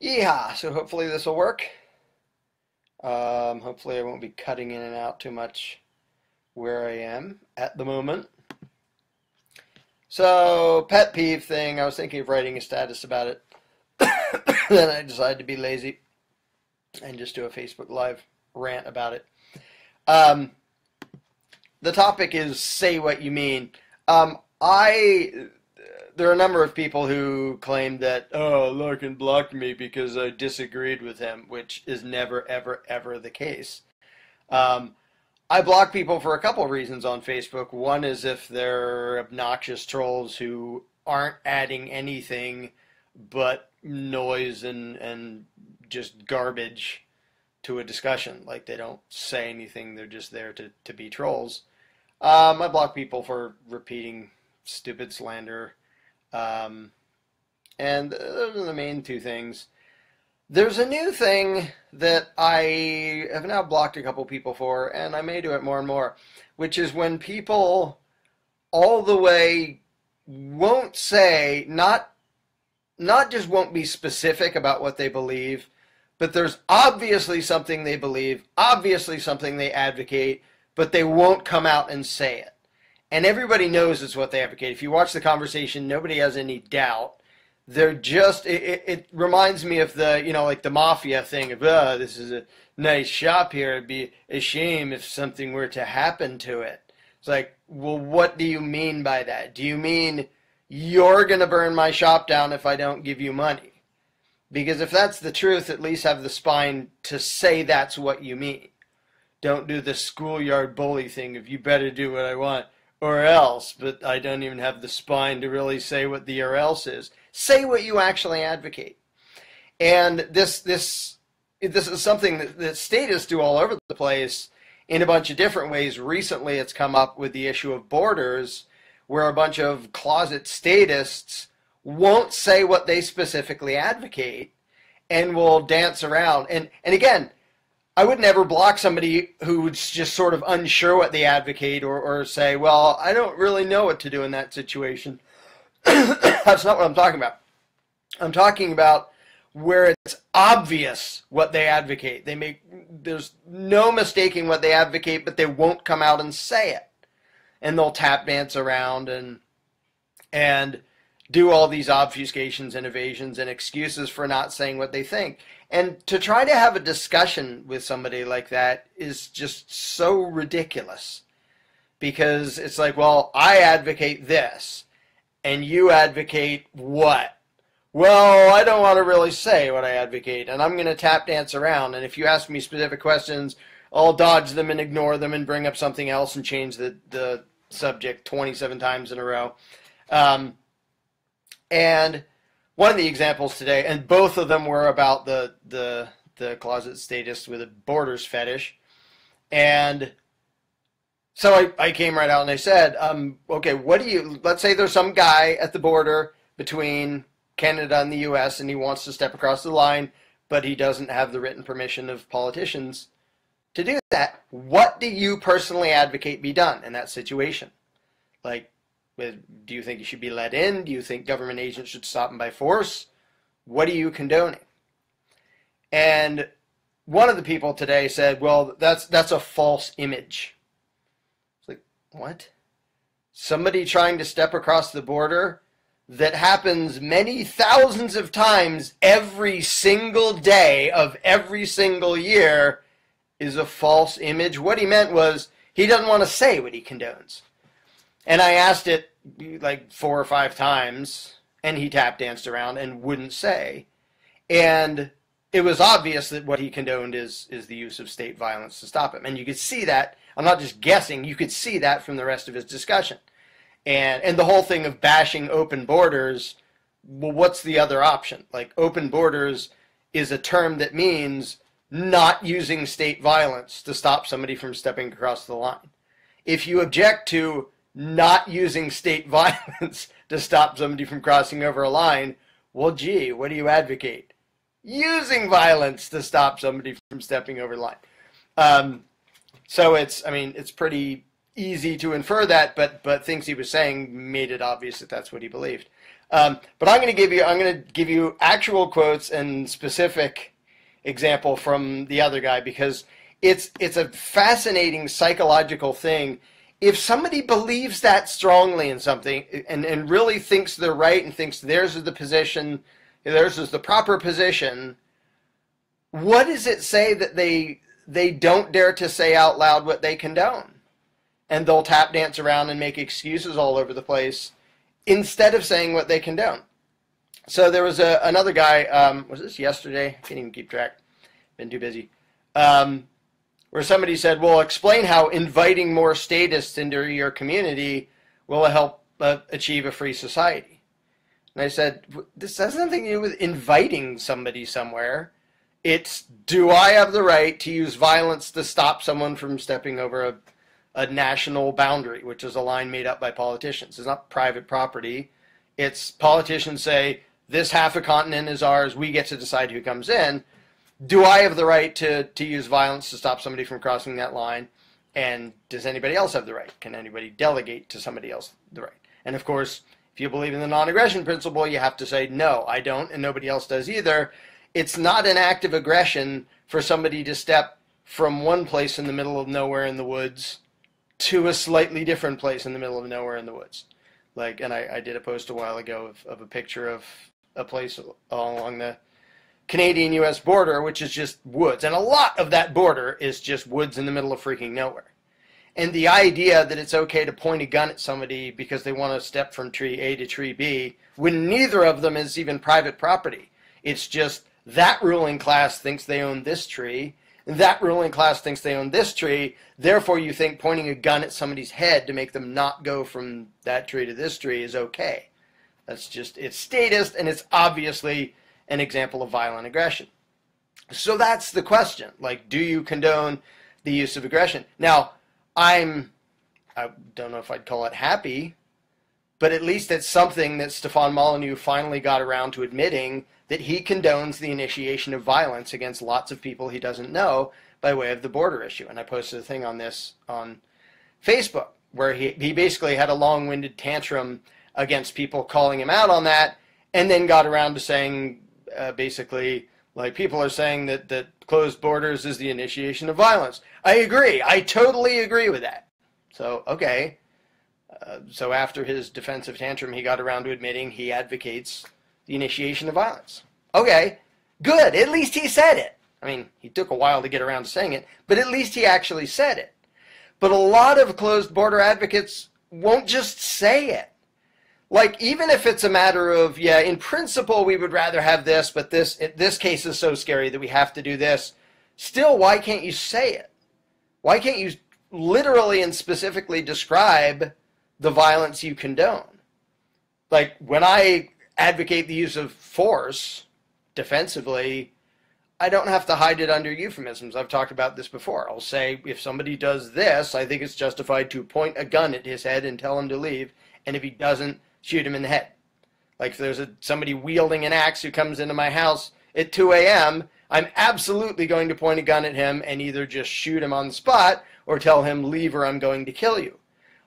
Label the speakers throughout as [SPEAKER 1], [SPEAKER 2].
[SPEAKER 1] Yeehaw! So hopefully this will work. Hopefully I won't be cutting in and out too much where I am at the moment. So, pet peeve thing, I was thinking of writing a status about it. Then I decided to be lazy and just do a Facebook Live rant about it. Um, the topic is say what you mean. There are a number of people who claim that, oh, Larken blocked me because I disagreed with him, which is never, ever, ever the case. Um, I block people for a couple of reasons on Facebook. One is if they're obnoxious trolls who aren't adding anything but noise and just garbage to a discussion. Like they don't say anything, they're just there to be trolls. I block people for repeating stupid slander. Um, and those are the main two things. There's a new thing that I have now blocked a couple people for, and I may do it more and more, which is when people all the way won't say, not just won't be specific about what they believe, but there's obviously something they believe, obviously something they advocate, but they won't come out and say it. And everybody knows it's what they advocate. If you watch the conversation, nobody has any doubt. They're just, it reminds me of the, like the mafia thing of, this is a nice shop here. It'd be a shame if something were to happen to it. It's like, well, what do you mean by that? Do you mean you're going to burn my shop down if I don't give you money? Because if that's the truth, at least have the spine to say that's what you mean. Don't do the schoolyard bully thing of you better do what I want or else, but I don't even have the spine to really say what the or else is. Say what you actually advocate. And this is something that statists do all over the place in a bunch of different ways. Recently, it's come up with the issue of borders, where a bunch of closet statists won't say what they specifically advocate and will dance around. And again, I would never block somebody who's just sort of unsure what they advocate or say, well, I don't really know what to do in that situation. That's not what I'm talking about. I'm talking about where it's obvious what they advocate. There's no mistaking what they advocate, but they won't come out and say it. And they'll tap dance around and do all these obfuscations and evasions and excuses for not saying what they think. And to try to have a discussion with somebody like that is just so ridiculous. Because it's like, well, I advocate this, and you advocate what? Well, I don't want to really say what I advocate, and I'm going to tap dance around. And if you ask me specific questions, I'll dodge them and ignore them and bring up something else and change the subject 27 times in a row. And one of the examples today, and both of them were about the closet statist with a borders fetish. And so I came right out and I said, okay, let's say there's some guy at the border between Canada and the US and he wants to step across the line, but he doesn't have the written permission of politicians to do that. What do you personally advocate be done in that situation? Like, do you think he should be let in? Do you think government agents should stop him by force? What are you condoning? And one of the people today said, well, that's a false image. It's like, what? Somebody trying to step across the border that happens many thousands of times every single day of every single year is a false image. What he meant was he doesn't want to say what he condones. And I asked it like 4 or 5 times, and he tap danced around and wouldn't say. And it was obvious that what he condoned is the use of state violence to stop him. And you could see that. I'm not just guessing. You could see that from the rest of his discussion. And the whole thing of bashing open borders, well, what's the other option? Like, open borders is a term that means not using state violence to stop somebody from stepping across the line. If you object to not using state violence to stop somebody from crossing over a line, well, gee, what do you advocate? Using violence to stop somebody from stepping over the line. So it's pretty easy to infer that, but things he was saying made it obvious that that's what he believed. But I'm going to give you actual quotes and specific example from the other guy, because it's a fascinating psychological thing. If somebody believes that strongly in something and really thinks they're right and thinks theirs is the position, theirs is the proper position, what does it say that they don't dare to say out loud what they condone? And they'll tap dance around and make excuses all over the place instead of saying what they condone. So there was another guy, was this yesterday? I can't even keep track. Been too busy. Where somebody said, well, explain how inviting more statists into your community will help achieve a free society. And I said, this has nothing to do with inviting somebody somewhere. It's, do I have the right to use violence to stop someone from stepping over a national boundary, which is a line made up by politicians? It's not private property. It's politicians say, this half a continent is ours, we get to decide who comes in. Do I have the right to use violence to stop somebody from crossing that line? And does anybody else have the right? Can anybody delegate to somebody else the right? And of course, if you believe in the non-aggression principle, you have to say, no, I don't, and nobody else does either. It's not an act of aggression for somebody to step from one place in the middle of nowhere in the woods to a slightly different place in the middle of nowhere in the woods. Like, and I did a post a while ago of a picture of a place along the Canadian-U.S. border, which is just woods. And a lot of that border is just woods in the middle of freaking nowhere. And the idea that it's okay to point a gun at somebody because they want to step from tree A to tree B, when neither of them is even private property. It's just that ruling class thinks they own this tree, that ruling class thinks they own this tree, therefore you think pointing a gun at somebody's head to make them not go from that tree to this tree is okay. That's just, it's statist, and it's obviously an example of violent aggression. So that's the question. Like, do you condone the use of aggression? Now, I don't know if I'd call it happy, but at least it's something that Stefan Molyneux finally got around to admitting, that he condones the initiation of violence against lots of people he doesn't know by way of the border issue. And I posted a thing on this on Facebook, where he basically had a long-winded tantrum against people calling him out on that, and then got around to saying, basically, like, people are saying that closed borders is the initiation of violence. I agree. I totally agree with that. So, okay. So after his defensive tantrum, he got around to admitting he advocates the initiation of violence. Okay, good. At least he said it. I mean, he took a while to get around to saying it, but at least he actually said it. But a lot of closed border advocates won't just say it. Like, even if it's a matter of, yeah, in principle we would rather have this, but this case is so scary that we have to do this, still, why can't you say it? Why can't you literally and specifically describe the violence you condone? Like, when I advocate the use of force defensively, I don't have to hide it under euphemisms. I've talked about this before. I'll say, if somebody does this, I think it's justified to point a gun at his head and tell him to leave, and if he doesn't, shoot him in the head. Like, if there's somebody wielding an axe who comes into my house at 2 a.m., I'm absolutely going to point a gun at him and either just shoot him on the spot or tell him, leave or I'm going to kill you.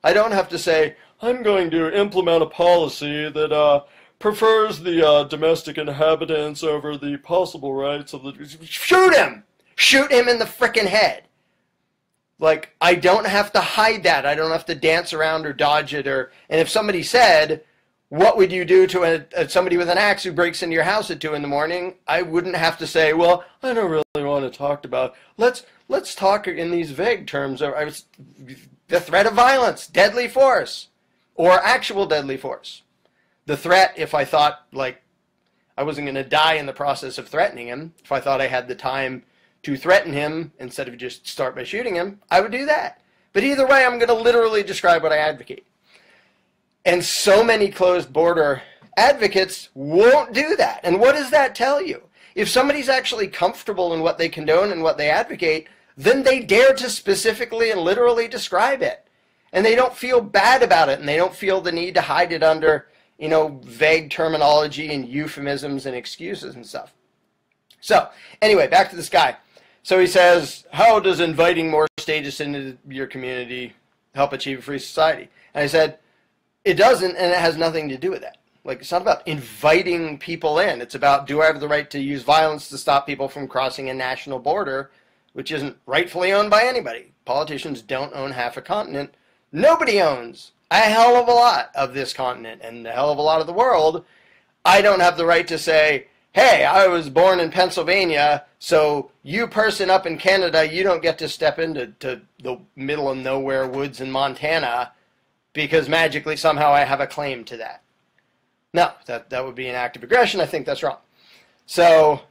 [SPEAKER 1] I don't have to say, I'm going to implement a policy that prefers the domestic inhabitants over the possible rights of the... Shoot him! Shoot him in the frickin' head! Like, I don't have to hide that. I don't have to dance around or dodge it. And if somebody said, what would you do to somebody with an axe who breaks into your house at 2 in the morning? I wouldn't have to say, well, I don't really want to talk about, let's talk in these vague terms. The threat of violence, deadly force, or actual deadly force. The threat, if I thought, like, I wasn't going to die in the process of threatening him, if I thought I had the time to threaten him instead of just start by shooting him, I would do that. But either way, I'm going to literally describe what I advocate. And so many closed border advocates won't do that. And what does that tell you? If somebody's actually comfortable in what they condone and what they advocate, then they dare to specifically and literally describe it. And they don't feel bad about it, and they don't feel the need to hide it under, vague terminology and euphemisms and excuses and stuff. So, anyway, back to this guy. So he says, how does inviting more statists into your community help achieve a free society? And I said, it doesn't, and it has nothing to do with that. Like, it's not about inviting people in. It's about, do I have the right to use violence to stop people from crossing a national border, which isn't rightfully owned by anybody. Politicians don't own half a continent. Nobody owns a hell of a lot of this continent and a hell of a lot of the world. I don't have the right to say, hey, I was born in Pennsylvania, so you person up in Canada, you don't get to step into the middle of nowhere woods in Montana because magically somehow I have a claim to that. No, that would be an act of aggression. I think that's wrong. So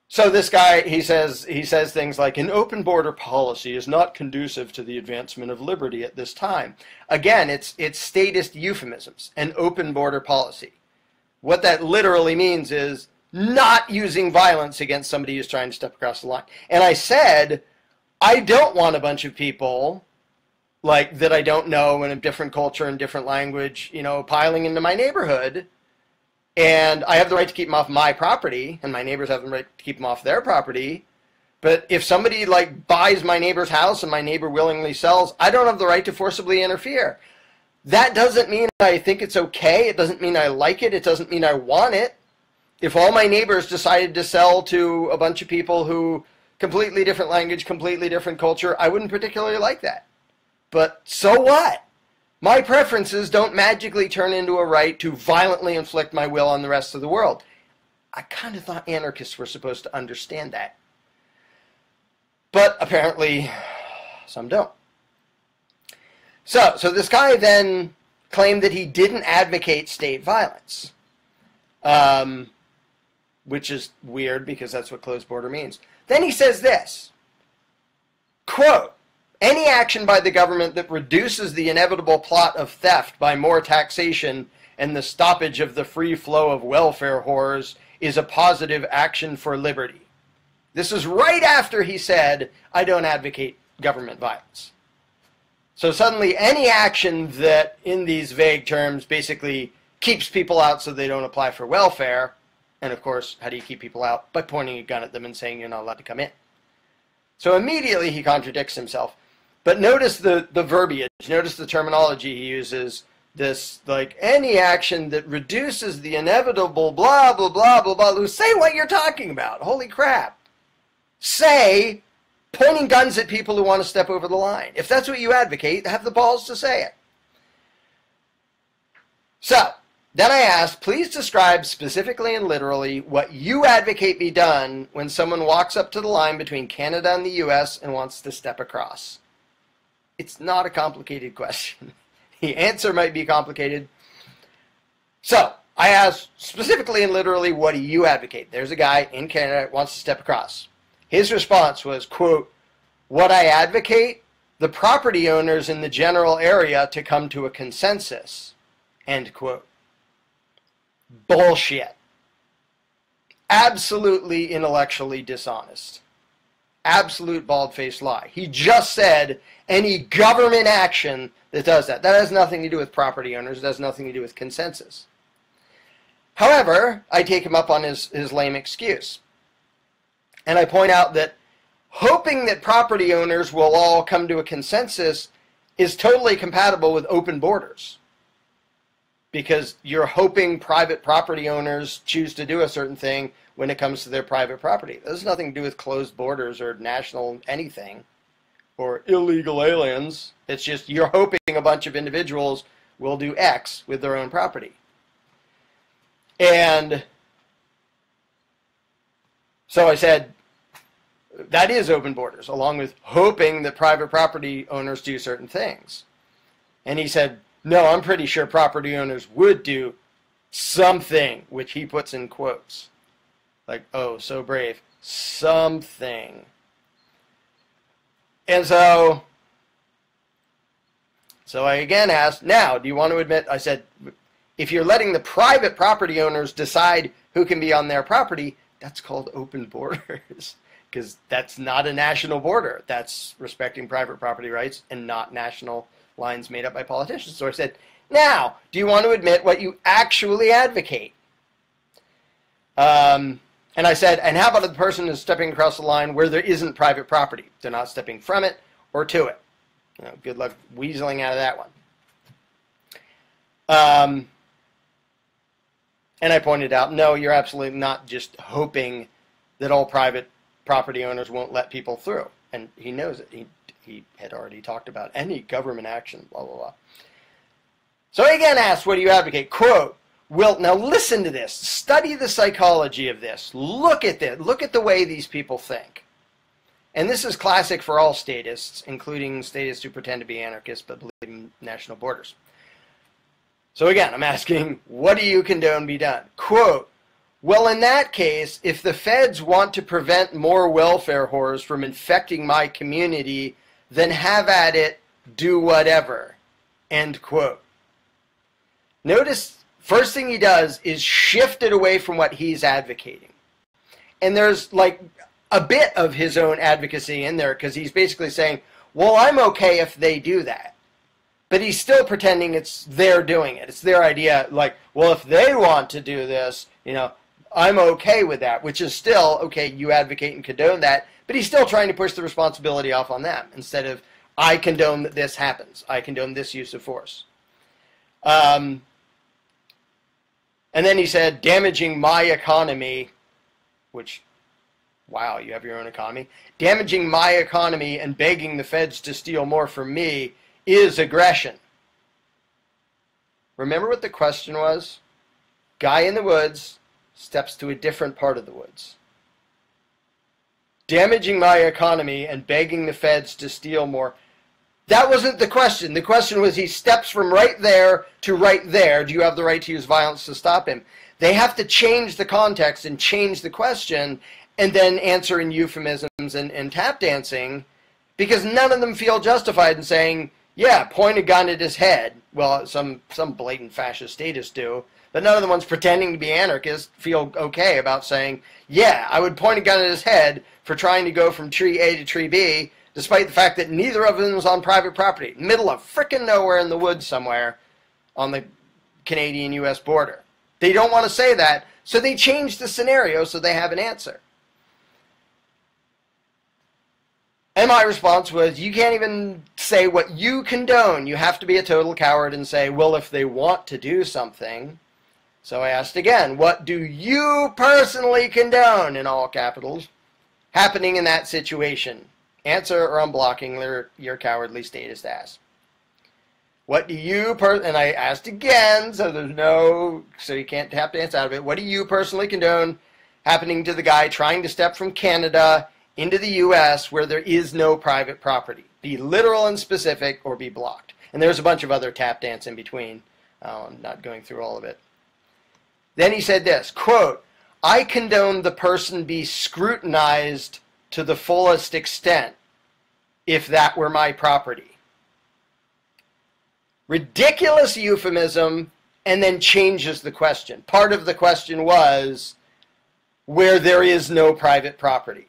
[SPEAKER 1] this guy, he says things like, an open border policy is not conducive to the advancement of liberty at this time. Again, it's statist euphemisms, an open border policy. What that literally means is not using violence against somebody who's trying to step across the line. And I said, I don't want a bunch of people like that I don't know in a different culture and different language, you know, piling into my neighborhood. And I have the right to keep them off my property, and my neighbors have the right to keep them off their property. But if somebody like buys my neighbor's house and my neighbor willingly sells, I don't have the right to forcibly interfere. That doesn't mean I think it's okay. It doesn't mean I like it. It doesn't mean I want it. If all my neighbors decided to sell to a bunch of people who completely different language, completely different culture, I wouldn't particularly like that. But so what? My preferences don't magically turn into a right to violently inflict my will on the rest of the world. I kind of thought anarchists were supposed to understand that. But apparently, some don't. So this guy then claimed that he didn't advocate state violence, which is weird because that's what closed border means. Then he says this, quote, any action by the government that reduces the inevitable plot of theft by more taxation and the stoppage of the free flow of welfare whores is a positive action for liberty. This is right after he said, I don't advocate government violence. So suddenly any action that in these vague terms basically keeps people out so they don't apply for welfare, and of course, how do you keep people out? By pointing a gun at them and saying you're not allowed to come in. So immediately he contradicts himself. But notice the verbiage, notice the terminology he uses, this, like, any action that reduces the inevitable blah, blah, blah, blah, blah. Say what you're talking about. Holy crap. Say, pointing guns at people who want to step over the line. If that's what you advocate, have the balls to say it. So, then I asked, please describe specifically and literally what you advocate be done when someone walks up to the line between Canada and the U.S. and wants to step across. It's not a complicated question. The answer might be complicated. So, I asked specifically and literally, what do you advocate? There's a guy in Canada who wants to step across. His response was, quote, what I advocate, the property owners in the general area to come to a consensus, end quote. Bullshit. Absolutely intellectually dishonest. Absolute bald-faced lie. He just said any government action that does that. That has nothing to do with property owners. It has nothing to do with consensus. However, I take him up on his lame excuse. And I point out that hoping that property owners will all come to a consensus is totally compatible with open borders. Because you're hoping private property owners choose to do a certain thing when it comes to their private property. This has nothing to do with closed borders or national anything or illegal aliens. It's just you're hoping a bunch of individuals will do X with their own property. And so I said, that is open borders, along with hoping that private property owners do certain things. And he said, no, I'm pretty sure property owners would do something, which he puts in quotes. Like, oh, so brave. Something. And so I again asked, now, do you want to admit, I said, if you're letting the private property owners decide who can be on their property, that's called open borders. Because that's not a national border. That's respecting private property rights and not national lines made up by politicians. So I said, now, do you want to admit what you actually advocate? And I said, and how about the person who's stepping across the line where there isn't private property? They're not stepping from it or to it. You know, good luck weaseling out of that one. And I pointed out, no, you're absolutely not just hoping that all private property owners won't let people through. And he knows it. He had already talked about any government action, blah, blah, blah. So he again asked, what do you advocate? Quote, well, now listen to this. Study the psychology of this. Look at this. Look at the way these people think. And this is classic for all statists, including statists who pretend to be anarchists but believe in national borders. So again, I'm asking, what do you condone be done? Quote, well, in that case, if the feds want to prevent more welfare whores from infecting my community, then have at it, do whatever. End quote. Notice, first thing he does is shift it away from what he's advocating. And there's like a bit of his own advocacy in there, because he's basically saying, well, I'm okay if they do that. But he's still pretending it's they're doing it. It's their idea, like, well, if they want to do this, you know, I'm okay with that, which is still, okay, you advocate and condone that, but he's still trying to push the responsibility off on them, instead of, I condone that this happens. I condone this use of force. And then he said, damaging my economy, which, wow, you have your own economy. Damaging my economy and begging the feds to steal more from me is aggression. Remember what the question was? Guy in the woods steps to a different part of the woods. Damaging my economy and begging the feds to steal more. That wasn't the question. The question was, he steps from right there to right there. Do you have the right to use violence to stop him? They have to change the context and change the question and then answer in euphemisms and tap dancing, because none of them feel justified in saying, yeah, point a gun at his head. Well, some blatant fascist statists do, but none of the ones pretending to be anarchists feel okay about saying, yeah, I would point a gun at his head for trying to go from tree A to tree B, despite the fact that neither of them was on private property, middle of frickin' nowhere in the woods somewhere on the Canadian-U.S. border. They don't want to say that, so they change the scenario so they have an answer. And my response was, you can't even say what you condone. You have to be a total coward and say, well, if they want to do something. So I asked again, what do you personally condone, in all capitals, happening in that situation? Answer, or I'm blocking your cowardly statist ass. What do you and I asked again, so you can't have to answer out of it. What do you personally condone happening to the guy trying to step from Canada into the U.S. where there is no private property? Be literal and specific, or be blocked. And there's a bunch of other tap dance in between. I'm not going through all of it. Then he said this, quote, I condone the person be scrutinized to the fullest extent if that were my property. Ridiculous euphemism, and then changes the question. Part of the question was where there is no private property.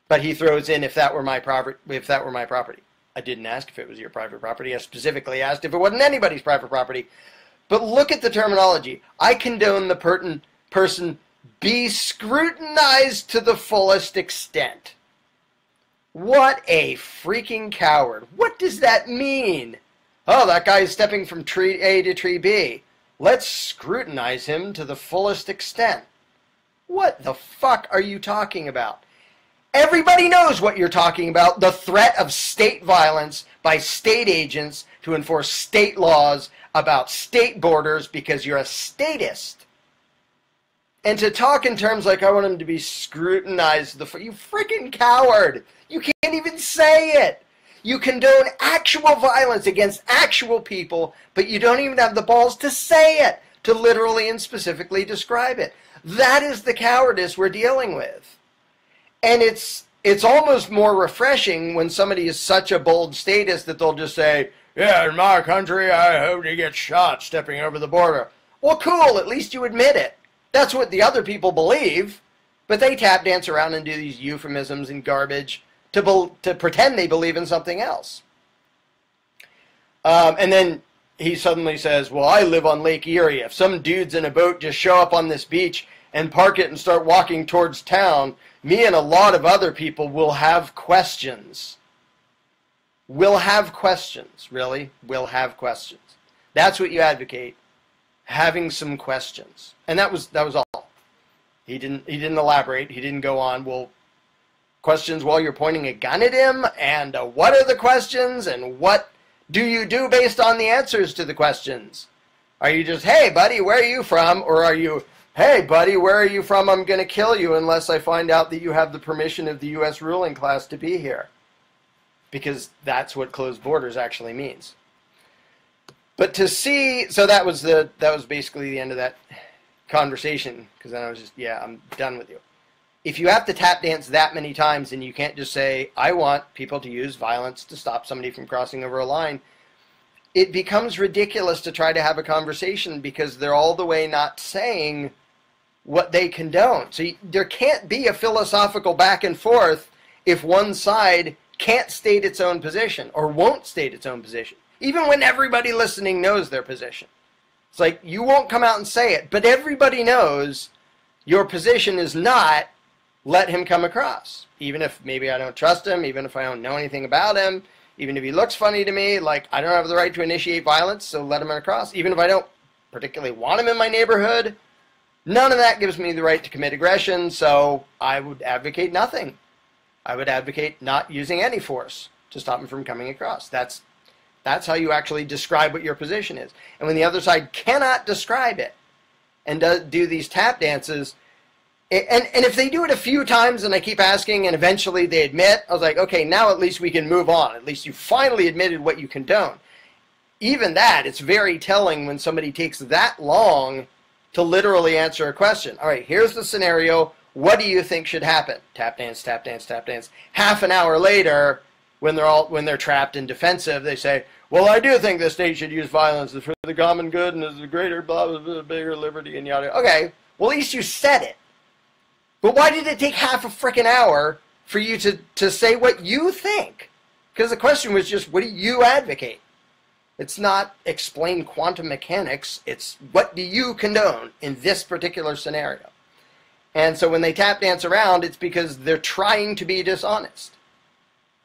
[SPEAKER 1] But he throws in, if that were my property, I didn't ask if it was your private property. I specifically asked if it wasn't anybody's private property. But look at the terminology. I condone the person be scrutinized to the fullest extent. What a freaking coward. What does that mean? Oh, that guy is stepping from tree A to tree B. Let's scrutinize him to the fullest extent. What the fuck are you talking about? Everybody knows what you're talking about. The threat of state violence by state agents to enforce state laws about state borders because you're a statist. And to talk in terms like, I want him to be scrutinized, you freaking coward. You can't even say it. You condone actual violence against actual people, but you don't even have the balls to say it, to literally and specifically describe it. That is the cowardice we're dealing with. And it's almost more refreshing when somebody is such a bold statist that they'll just say, yeah, in my country, I hope to get shot stepping over the border. Well, cool, at least you admit it. That's what the other people believe, but they tap dance around and do these euphemisms and garbage to pretend they believe in something else. And then he suddenly says, well, I live on Lake Erie. If some dudes in a boat just show up on this beach and park it and start walking towards town, me and a lot of other people will have questions. We'll have questions, really. We'll have questions. That's what you advocate. having some questions. And that was all. He didn't elaborate. He didn't go on, well, questions while you're pointing a gun at him, and what are the questions, and what do you do based on the answers to the questions? Are you just, hey, buddy, where are you from? Or are you, hey, buddy, where are you from? I'm going to kill you unless I find out that you have the permission of the U.S. ruling class to be here. Because that's what closed borders actually means. But to see, so that was basically the end of that conversation, because then I was just, yeah, I'm done with you. If you have to tap dance that many times and you can't just say, I want people to use violence to stop somebody from crossing over a line, it becomes ridiculous to try to have a conversation because they're all the way not saying what they condone. So there can't be a philosophical back and forth if one side can't state its own position or won't state its own position, even when everybody listening knows their position. It's like, you won't come out and say it, but everybody knows your position is not let him come across. Even if maybe I don't trust him, even if I don't know anything about him, even if he looks funny to me, like, I don't have the right to initiate violence, so let him across. Even if I don't particularly want him in my neighborhood, none of that gives me the right to commit aggression, so I would advocate nothing. I would advocate not using any force to stop him from coming across. That's how you actually describe what your position is. And when the other side cannot describe it and do these tap dances, and if they do it a few times and I keep asking and eventually they admit, I was like, okay, now at least we can move on. At least you finally admitted what you condone. Even that, it's very telling when somebody takes that long to literally answer a question. All right, here's the scenario. What do you think should happen? Tap dance, tap dance, tap dance. Half an hour later, when they're trapped and defensive, they say, well, I do think the state should use violence for the common good and as a greater blah, blah, blah, bigger liberty and yada. Okay, well, at least you said it. But why did it take half a frickin' hour for you to say what you think? Because the question was just, what do you advocate? It's not explain quantum mechanics. It's what do you condone in this particular scenario? And so when they tap dance around, it's because they're trying to be dishonest.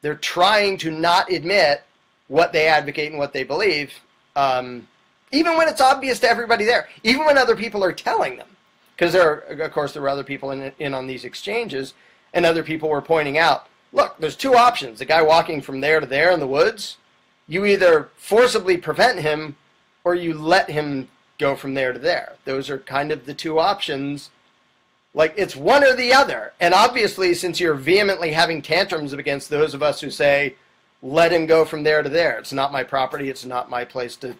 [SPEAKER 1] They're trying to not admit what they advocate and what they believe, even when it's obvious to everybody there, even when other people are telling them. Because of course, there were other people in on these exchanges, and other people were pointing out, look, there's two options. The guy walking from there to there in the woods, you either forcibly prevent him or you let him go from there to there. Those are kind of the two options. Like, it's one or the other. And obviously, since you're vehemently having tantrums against those of us who say, let him go from there to there. It's not my property. It's not my place to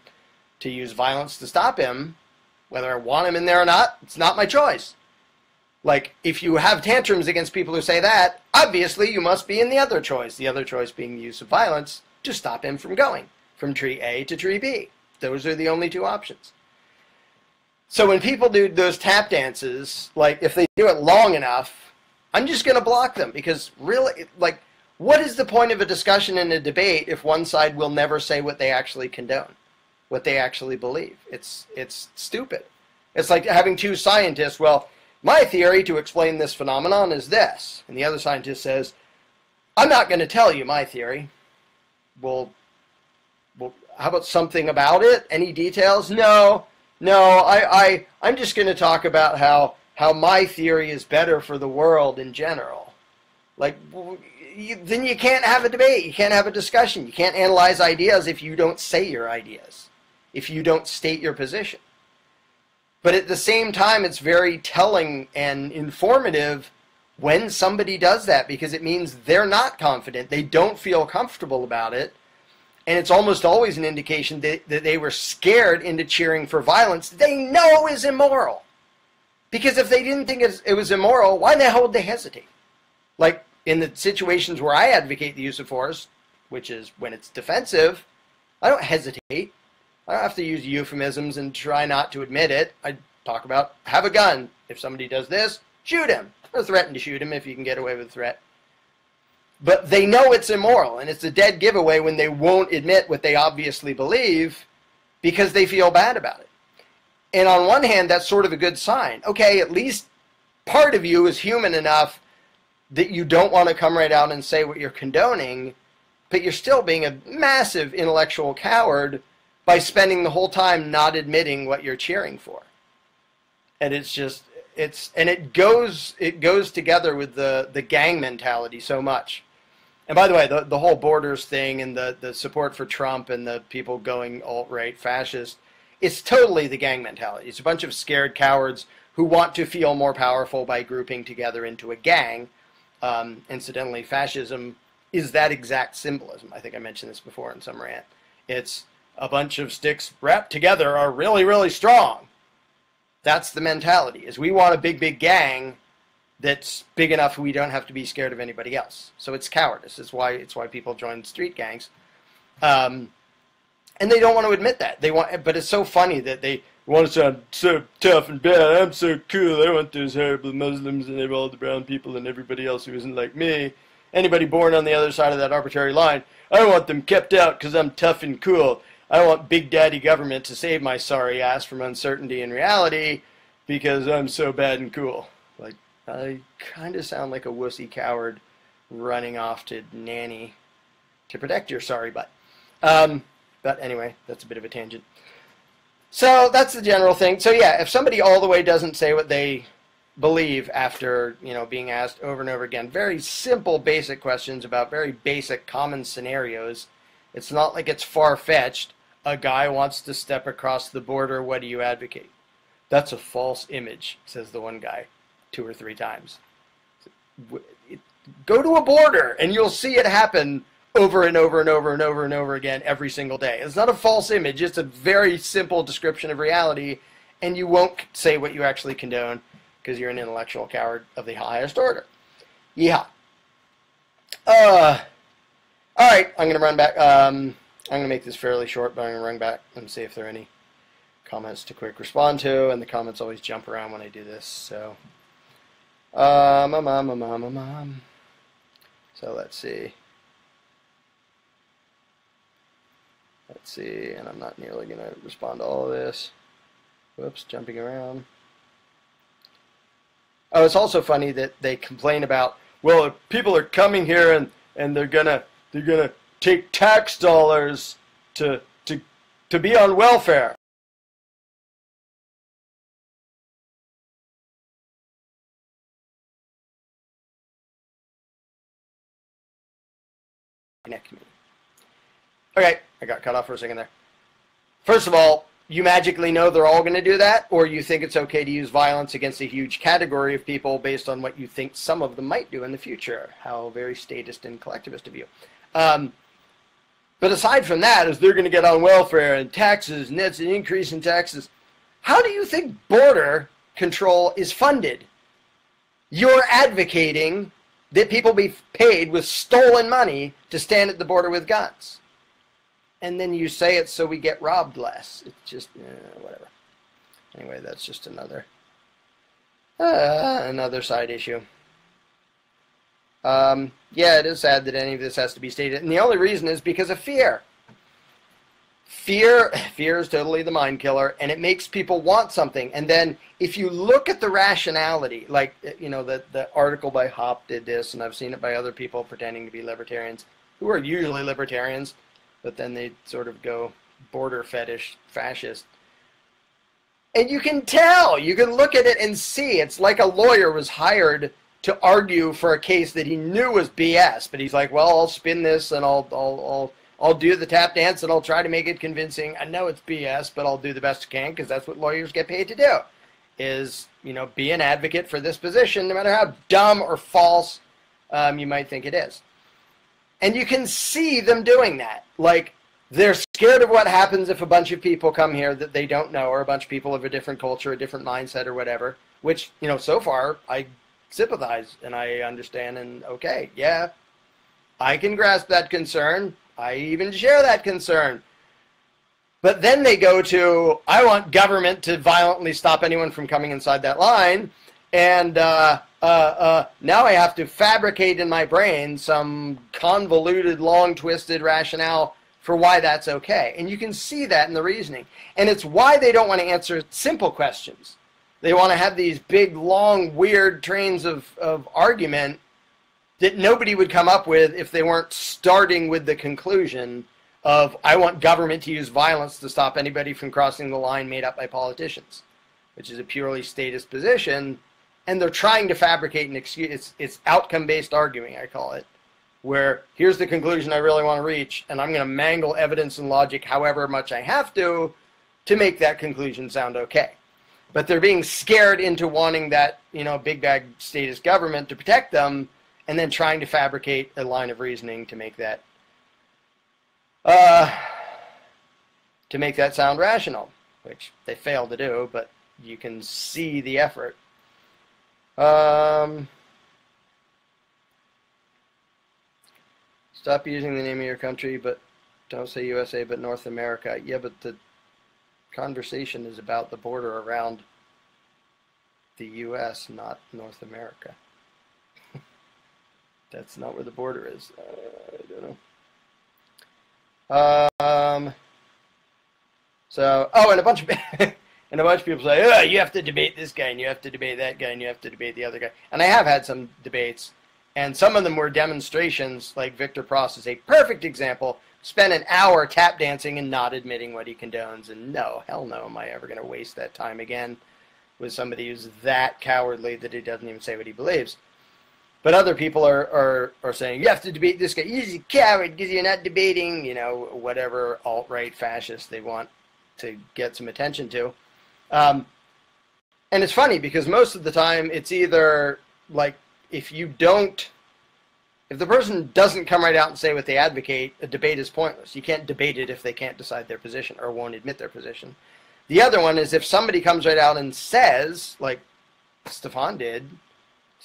[SPEAKER 1] use violence to stop him. Whether I want him in there or not, it's not my choice. Like, if you have tantrums against people who say that, obviously you must be in the other choice. The other choice being the use of violence to stop him from going from tree A to tree B. Those are the only two options. So when people do those tap dances, like, if they do it long enough, I'm just going to block them. Because really, like, what is the point of a discussion and a debate if one side will never say what they actually condone? What they actually believe. It's stupid. It's like having two scientists, well, my theory to explain this phenomenon is this. And the other scientist says, I'm not going to tell you my theory. Well, how about something about it? Any details? No, I'm just going to talk about how my theory is better for the world in general. Like, then you can't have a debate. You can't have a discussion. You can't analyze ideas if you don't say your ideas, if you don't state your position. But at the same time, it's very telling and informative when somebody does that, because it means they're not confident. They don't feel comfortable about it. And it's almost always an indication that they were scared into cheering for violence they know is immoral. Because if they didn't think it was immoral, why the hell would they hesitate? Like, in the situations where I advocate the use of force, which is when it's defensive, I don't hesitate. I don't have to use euphemisms and try not to admit it. I talk about, have a gun. If somebody does this, shoot him. Or threaten to shoot him if you can get away with a threat. But they know it's immoral, and it's a dead giveaway when they won't admit what they obviously believe because they feel bad about it. And on one hand, that's sort of a good sign. Okay, at least part of you is human enough that you don't want to come right out and say what you're condoning, but you're still being a massive intellectual coward by spending the whole time not admitting what you're cheering for. And it's just, it goes together with the gang mentality so much. And by the way, the whole borders thing and the support for Trump and the people going alt-right fascist, it's totally the gang mentality. It's a bunch of scared cowards who want to feel more powerful by grouping together into a gang. Incidentally, fascism is that exact symbolism. I think I mentioned this before in some rant. It's a bunch of sticks wrapped together are really, really strong. That's the mentality, is we want a big, big gang that's big enough we don't have to be scared of anybody else. So it's cowardice. It's why people join street gangs. And they don't want to admit that. But it's so funny that they want to sound so tough and bad. I'm so cool. I want those horrible Muslims and all the brown people and everybody else who isn't like me. Anybody born on the other side of that arbitrary line, I want them kept out because I'm tough and cool. I want Big Daddy government to save my sorry ass from uncertainty and reality because I'm so bad and cool. Like, I kind of sound like a wussy coward running off to nanny to protect your sorry butt. But anyway, that's a bit of a tangent. So that's the general thing. So yeah, if somebody all the way doesn't say what they believe after, being asked over and over again, very simple, basic questions about very basic, common scenarios, it's not like it's far-fetched. A guy wants to step across the border, what do you advocate? That's a false image, says the one guy 2 or 3 times. Go to a border and you'll see it happen over and over and over and over and over again every single day. It's not a false image, it's a very simple description of reality, and you won't say what you actually condone because you're an intellectual coward of the highest order. Yeehaw. All right, I'm going to run back. I'm going to make this fairly short, but I'm going to run back and see if there are any comments to quick respond to, and the comments always jump around when I do this, so. So let's see. And I'm not nearly going to respond to all of this. Whoops, jumping around. Oh, it's also funny that they complain about, well, if people are coming here and they're gonna take tax dollars to be on welfare. Connect me. Okay, I got cut off for a second there. First of all, you magically know they're all going to do that, or you think it's okay to use violence against a huge category of people based on what you think some of them might do in the future. How very statist and collectivist of you. But aside from that, is they're going to get on welfare and taxes, and that's an increase in taxes. How do you think border control is funded? You're advocating that people be paid with stolen money to stand at the border with guns. And then you say it's so we get robbed less. It's just, whatever. Anyway, that's just another side issue. Yeah, it is sad that any of this has to be stated. And the only reason is because of fear. Fear is totally the mind killer, and it makes people want something. And then if you look at the rationality, like, the article by Hop did this, and I've seen it by other people pretending to be libertarians, who are usually libertarians, but then they sort of go border fetish fascist. And you can tell, you can look at it and see, it's like a lawyer was hired to argue for a case that he knew was BS, but he's like, well, I'll spin this and I'll do the tap dance and I'll try to make it convincing. I know it's BS, but I'll do the best I can because that's what lawyers get paid to do, is, be an advocate for this position, no matter how dumb or false you might think it is. And you can see them doing that. Like, they're scared of what happens if a bunch of people come here that they don't know, or a bunch of people of a different culture, a different mindset or whatever, which, so far I sympathize and I understand, and okay, yeah, I can grasp that concern. I even share that concern. But then they go to, I want government to violently stop anyone from coming inside that line, and now I have to fabricate in my brain some convoluted, long-twisted rationale for why that's okay. And you can see that in the reasoning. And it's why they don't want to answer simple questions. They want to have these big, long, weird trains of argument that nobody would come up with if they weren't starting with the conclusion of I want government to use violence to stop anybody from crossing the line made up by politicians, which is a purely statist position, and they're trying to fabricate an excuse. It's outcome-based arguing, I call it, where here's the conclusion I really want to reach, and I'm going to mangle evidence and logic however much I have to make that conclusion sound okay. But they're being scared into wanting that, big bag statist government to protect them, and then trying to fabricate a line of reasoning to make that sound rational, which they fail to do, but you can see the effort. Stop using the name of your country, but don't say USA, but North America. Yeah, but the conversation is about the border around the U.S., not North America. That's not where the border is. I don't know. And a bunch of and a bunch of people say, oh, you have to debate this guy, and you have to debate that guy, and you have to debate the other guy. And I have had some debates, and some of them were demonstrations, like Victor Prost is a perfect example. Spent an hour tap dancing and not admitting what he condones, and no, hell no, am I ever going to waste that time again with somebody who's that cowardly that he doesn't even say what he believes. But other people are saying, you have to debate this guy. He's a coward because you're not debating, whatever alt-right fascist they want to get some attention to. And it's funny because most of the time it's either like if the person doesn't come right out and say what they advocate, a debate is pointless. You can't debate it if they can't decide their position or won't admit their position. The other one is if somebody comes right out and says, like Stefan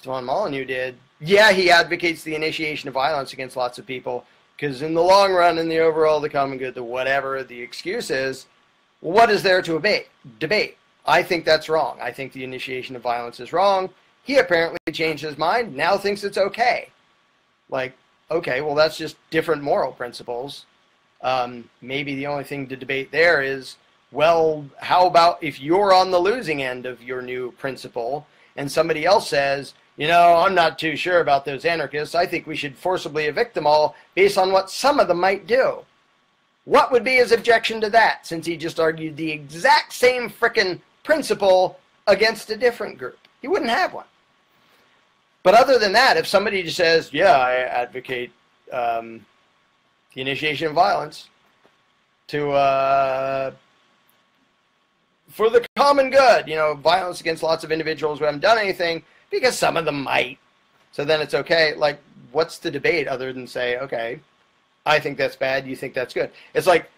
[SPEAKER 1] Molyneux did, yeah, he advocates the initiation of violence against lots of people because in the long run, in the overall, the common good, the whatever the excuse is, what is there to debate? I think that's wrong. I think the initiation of violence is wrong. He apparently changed his mind, now thinks it's okay. Like, okay, well, that's just different moral principles. Maybe the only thing to debate there is, well, how about if you're on the losing end of your new principle and somebody else says, I'm not too sure about those anarchists. I think we should forcibly evict them all based on what some of them might do. What would be his objection to that, since he just argued the exact same frickin' principle against a different group? He wouldn't have one. But other than that, if somebody just says, yeah, I advocate the initiation of violence for the common good, violence against lots of individuals who haven't done anything, because some of them might. So then it's okay. Like, what's the debate other than say, okay, I think that's bad, you think that's good? It's like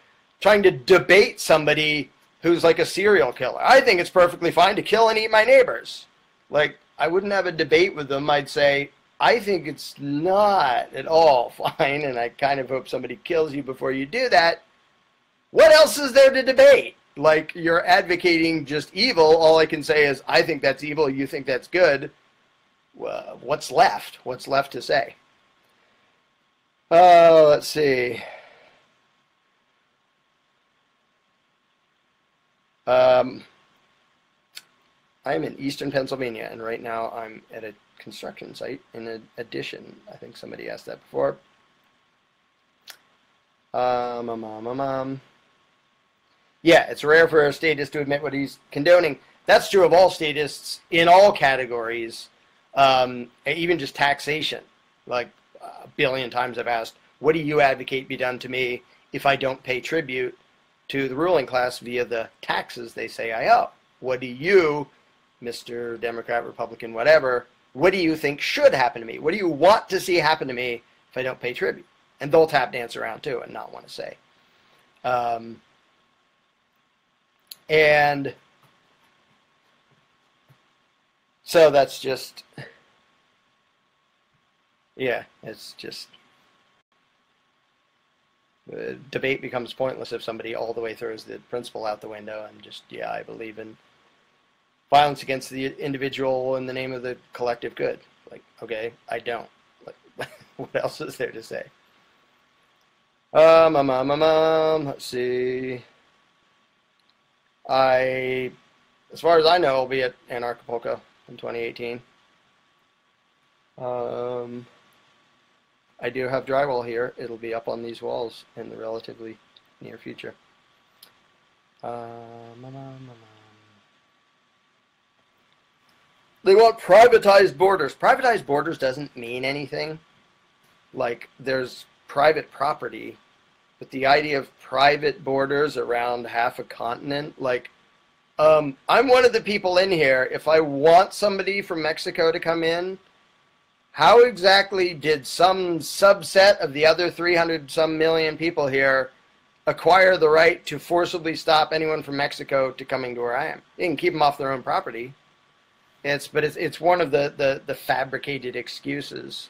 [SPEAKER 1] trying to debate somebody who's like a serial killer. I think it's perfectly fine to kill and eat my neighbors. Like, I wouldn't have a debate with them. I'd say, I think it's not at all fine, and I kind of hope somebody kills you before you do that. What else is there to debate? Like, you're advocating just evil. All I can say is, I think that's evil, you think that's good. What's left? What's left to say? Let's see. I'm in eastern Pennsylvania, and right now I'm at a construction site in an addition. I think somebody asked that before. Yeah, it's rare for a statist to admit what he's condoning. That's true of all statists in all categories, even just taxation. Like a billion times I've asked, what do you advocate be done to me if I don't pay tribute to the ruling class via the taxes they say I owe? What do you, Mr. Democrat, Republican, whatever, what do you think should happen to me? What do you want to see happen to me if I don't pay tribute? And they'll tap dance around too and not want to say. And so that's just, yeah, it's just, the debate becomes pointless if somebody all the way throws the principle out the window and just, yeah, I believe in violence against the individual in the name of the collective good. Like, okay, I don't. Like, what else is there to say? Let's see. As far as I know, I'll be at Anarchapulco in 2018. I do have drywall here. It'll be up on these walls in the relatively near future. They want privatized borders. Privatized borders doesn't mean anything. Like, there's private property, but the idea of private borders around half a continent, like, I'm one of the people in here. If I want somebody from Mexico to come in, how exactly did some subset of the other 300-some million people here acquire the right to forcibly stop anyone from Mexico to coming to where I am? You can keep them off their own property. It's one of the fabricated excuses.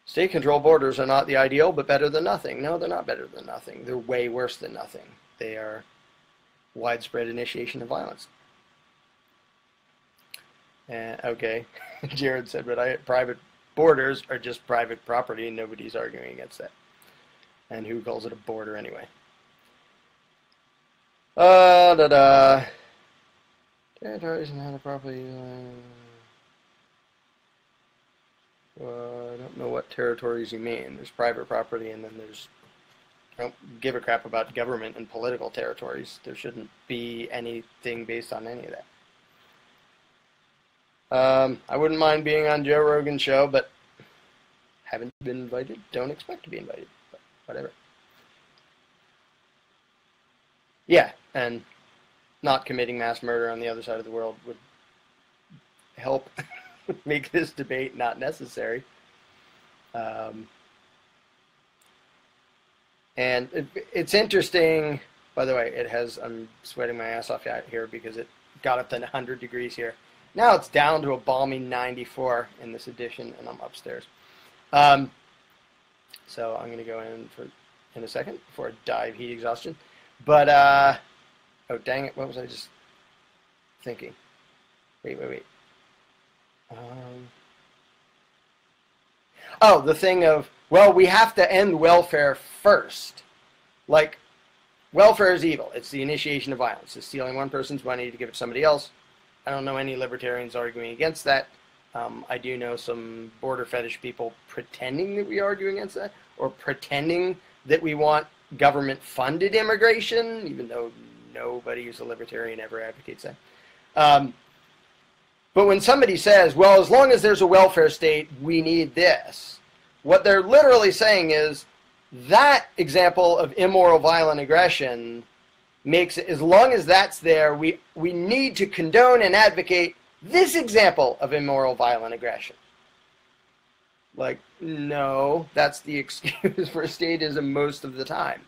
[SPEAKER 1] State-controlled borders are not the ideal, but better than nothing. No, they're not better than nothing. They're way worse than nothing. They are widespread initiation of violence. Okay, Jared said, but private borders are just private property, and nobody's arguing against that. And who calls it a border anyway? Territories and how to properly... I don't know what territories you mean. There's private property, and then there's... I don't give a crap about government and political territories. There shouldn't be anything based on any of that. I wouldn't mind being on Joe Rogan's show, but haven't been invited. Don't expect to be invited, but whatever. Yeah, and not committing mass murder on the other side of the world would help make this debate not necessary. And it's interesting, by the way, I'm sweating my ass off out here because it got up to 100 degrees here. Now it's down to a balmy 94 in this edition, and I'm upstairs. So I'm going to go in a second before I die of heat exhaustion. But, oh, dang it, what was I just thinking? Wait. Oh, the thing of, well, we have to end welfare first. Like, welfare is evil. It's the initiation of violence. It's stealing one person's money to give it to somebody else. I don't know any libertarians arguing against that. I do know some border fetish people pretending that we argue against that, or pretending that we want government-funded immigration, even though nobody who's a libertarian ever advocates that. But when somebody says, well, as long as there's a welfare state, we need this, what they're literally saying is that example of immoral, violent aggression makes it, as long as that's there, we need to condone and advocate this example of immoral, violent aggression. Like, no, that's the excuse for statism most of the time.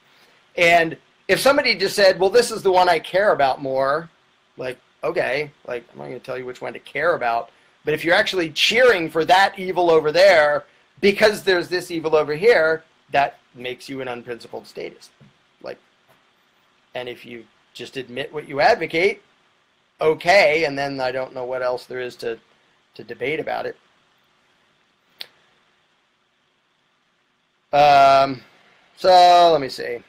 [SPEAKER 1] And if somebody just said, well, this is the one I care about more, like, okay, like, I'm not going to tell you which one to care about, but if you're actually cheering for that evil over there because there's this evil over here, that makes you an unprincipled statist. Like, and if you just admit what you advocate, okay, and then I don't know what else there is to debate about it. So let me see.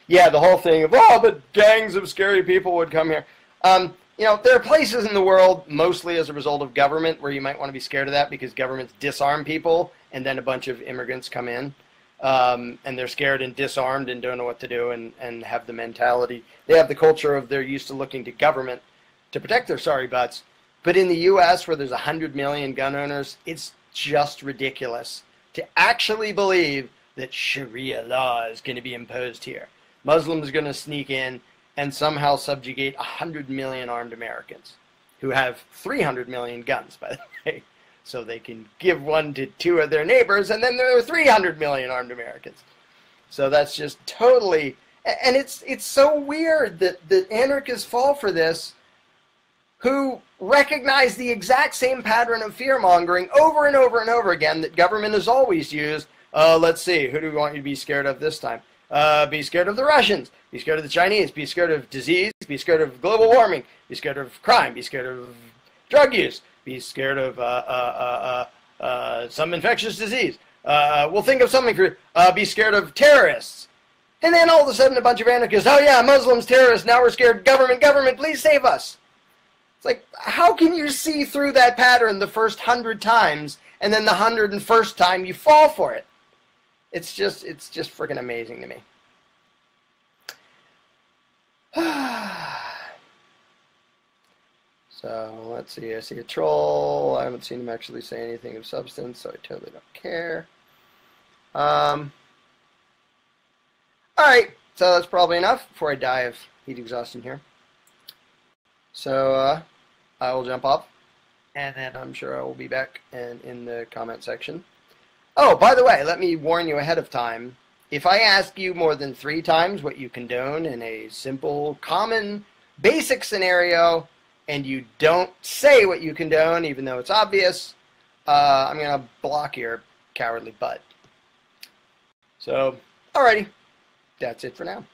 [SPEAKER 1] Yeah, the whole thing of, oh, but gangs of scary people would come here. You know, there are places in the world, mostly as a result of government, where you might want to be scared of that because governments disarm people and then a bunch of immigrants come in. And they're scared and disarmed and don't know what to do and have the mentality. They have the culture of they're used to looking to government to protect their sorry butts. But in the U.S., where there's 100 million gun owners, it's just ridiculous to actually believe that Sharia law is going to be imposed here. Muslims are going to sneak in and somehow subjugate 100 million armed Americans who have 300 million guns, by the way. So they can give one to two of their neighbors, and then there are 300 million armed Americans. So that's just totally... And it's so weird that anarchists fall for this, who recognize the exact same pattern of fear-mongering over and over and over again that government has always used. Let's see, who do we want you to be scared of this time? Be scared of the Russians, be scared of the Chinese, be scared of disease, be scared of global warming, be scared of crime, be scared of drug use, be scared of some infectious disease. We'll think of something for be scared of terrorists. And then all of a sudden a bunch of anarchists, oh yeah, Muslims, terrorists, now we're scared, government, please save us. It's like, how can you see through that pattern the first 100 times, and then the 101st time you fall for it? It's just freaking amazing to me. So let's see. I see a troll. I haven't seen him actually say anything of substance, so I totally don't care. All right, so that's probably enough before I die of heat exhaustion here. So I will jump off, and then I'm sure I will be back and in the comment section. Oh, by the way, let me warn you ahead of time. If I ask you more than 3 times what you condone in a simple, common, basic scenario, and you don't say what you condone, even though it's obvious, I'm going to block your cowardly butt. So, alrighty. That's it for now.